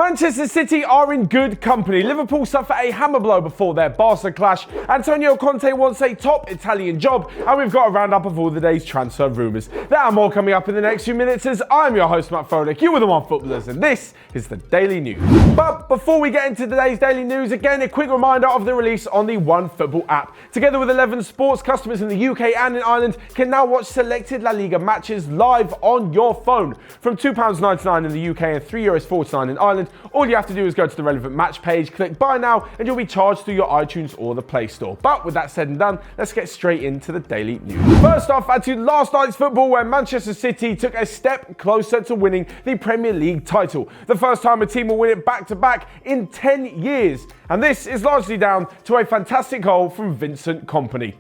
Manchester City are in good company. Liverpool suffer a hammer blow before their Barca clash. Antonio Conte wants a top Italian job, and we've got a roundup of all the day's transfer rumours. There are more coming up in the next few minutes as I'm your host Matt Froelich, you are the One Footballers, and this is the Daily News. But before we get into today's Daily News, again a quick reminder of the release on the OneFootball app. Together with 11 sports, customers in the UK and in Ireland can now watch selected La Liga matches live on your phone. From £2.99 in the UK and €3.49 in Ireland, all you have to do is go to the relevant match page, click buy now, and you'll be charged through your iTunes or the Play Store. But with that said and done, let's get straight into the Daily News. First off, add to last night's football where Manchester City took a step closer to winning the Premier League title. The first time a team will win it back-to-back in 10 years. And this is largely down to a fantastic goal from Vincent Kompany.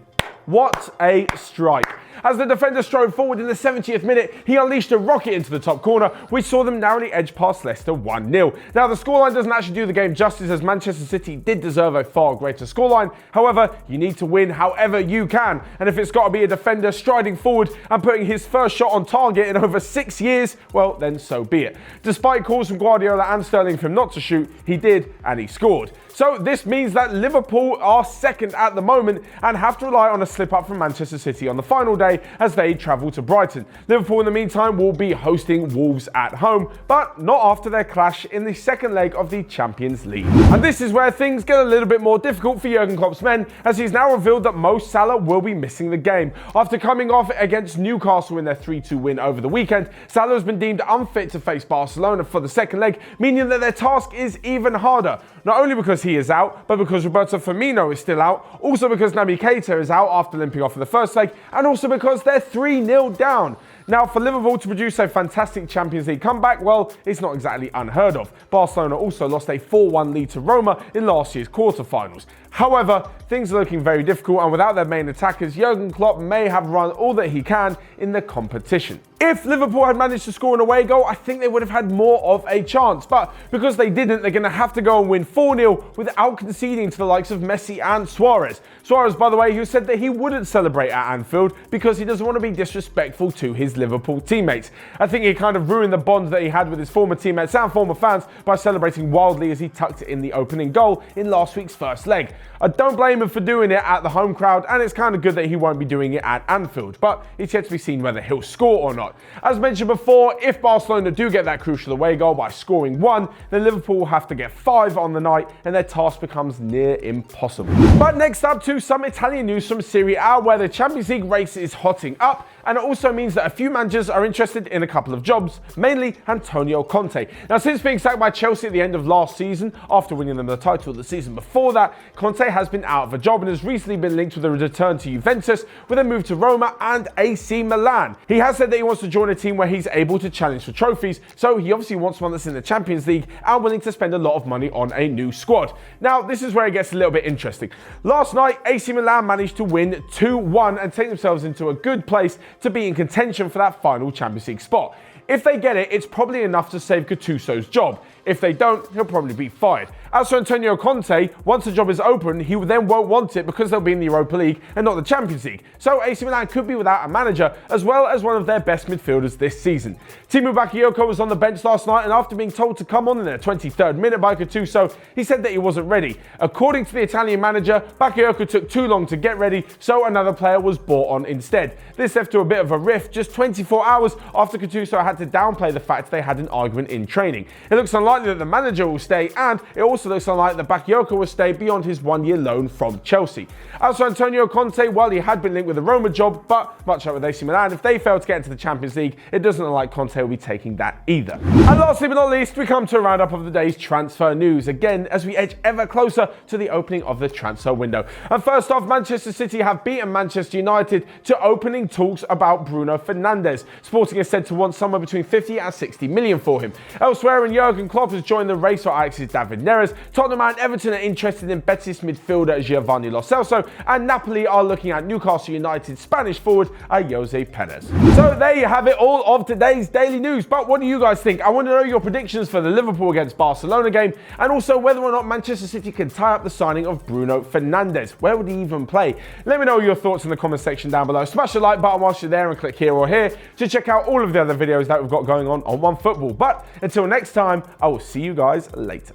What a strike. As the defender strode forward in the 70th minute, he unleashed a rocket into the top corner, which saw them narrowly edge past Leicester 1-0. Now, the scoreline doesn't actually do the game justice, as Manchester City did deserve a far greater scoreline. However, you need to win however you can. And if it's got to be a defender striding forward and putting his first shot on target in over 6 years, well, then so be it. Despite calls from Guardiola and Sterling for him not to shoot, he did, and he scored. So this means that Liverpool are second at the moment and have to rely on a slip-up from Manchester City on the final day as they travel to Brighton. Liverpool, in the meantime, will be hosting Wolves at home, but not after their clash in the second leg of the Champions League. And this is where things get a little bit more difficult for Jurgen Klopp's men, as he's now revealed that Mo Salah will be missing the game. After coming off against Newcastle in their 3-2 win over the weekend, Salah has been deemed unfit to face Barcelona for the second leg, meaning that their task is even harder. Not only because he is out, but because Roberto Firmino is still out, also because Naby Keita is out after limping off in the first leg, and also because they're 3-0 down. Now, for Liverpool to produce a fantastic Champions League comeback, well, it's not exactly unheard of. Barcelona also lost a 4-1 lead to Roma in last year's quarterfinals. However, things are looking very difficult, and without their main attackers, Jurgen Klopp may have run all that he can in the competition. If Liverpool had managed to score an away goal, I think they would have had more of a chance. But because they didn't, they're going to have to go and win 4-0 without conceding to the likes of Messi and Suarez. Suarez, by the way, who said that he wouldn't celebrate at Anfield because he doesn't want to be disrespectful to his Liverpool teammates. I think he kind of ruined the bond that he had with his former teammates and former fans by celebrating wildly as he tucked in the opening goal in last week's first leg. I don't blame him for doing it at the home crowd, and it's kind of good that he won't be doing it at Anfield, but it's yet to be seen whether he'll score or not. As mentioned before, if Barcelona do get that crucial away goal by scoring 1, then Liverpool will have to get 5 on the night, and their task becomes near impossible. But next up to some Italian news from Serie A, where the Champions League race is hotting up, and it also means that a few managers are interested in a couple of jobs, mainly Antonio Conte. Now, since being sacked by Chelsea at the end of last season, after winning them the title the season before that, Conte has been out of a job and has recently been linked with a return to Juventus with a move to Roma and AC Milan. He has said that he wants to join a team where he's able to challenge for trophies, so he obviously wants one that's in the Champions League and willing to spend a lot of money on a new squad. Now, this is where it gets a little bit interesting. Last night, AC Milan managed to win 2-1 and take themselves into a good place to be in contention for that final Champions League spot. If they get it, it's probably enough to save Gattuso's job. If they don't, he'll probably be fired. As for Antonio Conte, once the job is open, he then won't want it because they'll be in the Europa League and not the Champions League. So AC Milan could be without a manager, as well as one of their best midfielders this season. Timu Bakayoko was on the bench last night, and after being told to come on in the 23rd minute by Gattuso, he said that he wasn't ready. According to the Italian manager, Bakayoko took too long to get ready, so another player was brought on instead. This left to a bit of a rift just 24 hours after Gattuso had to downplay the fact they had an argument in training. It looks unlikely that the manager will stay, and it also looks unlikely that Bakayoko will stay beyond his one-year loan from Chelsea. As for Antonio Conte, well, he had been linked with the Roma job, but much like with AC Milan, if they fail to get into the Champions League, it doesn't look like Conte will be taking that either. And lastly but not least, we come to a roundup of the day's transfer news, again as we edge ever closer to the opening of the transfer window. And first off, Manchester City have beaten Manchester United to opening talks about Bruno Fernandes. Sporting is said to want somewhere between 50 and 60 million for him. Elsewhere, and Jurgen Klopp has joined the race for Ajax's David Neres, Neres. Tottenham and Everton are interested in Betis midfielder Giovanni Lo Celso, and Napoli are looking at Newcastle United Spanish forward Jose Perez. So there you have it, all of today's daily news. But what do you guys think? I want to know your predictions for the Liverpool against Barcelona game, and also whether or not Manchester City can tie up the signing of Bruno Fernandes. Where would he even play? Let me know your thoughts in the comment section down below. Smash the like button whilst you're there and click here or here to check out all of the other videos that we've got going on OneFootball. But until next time, I will see you guys later.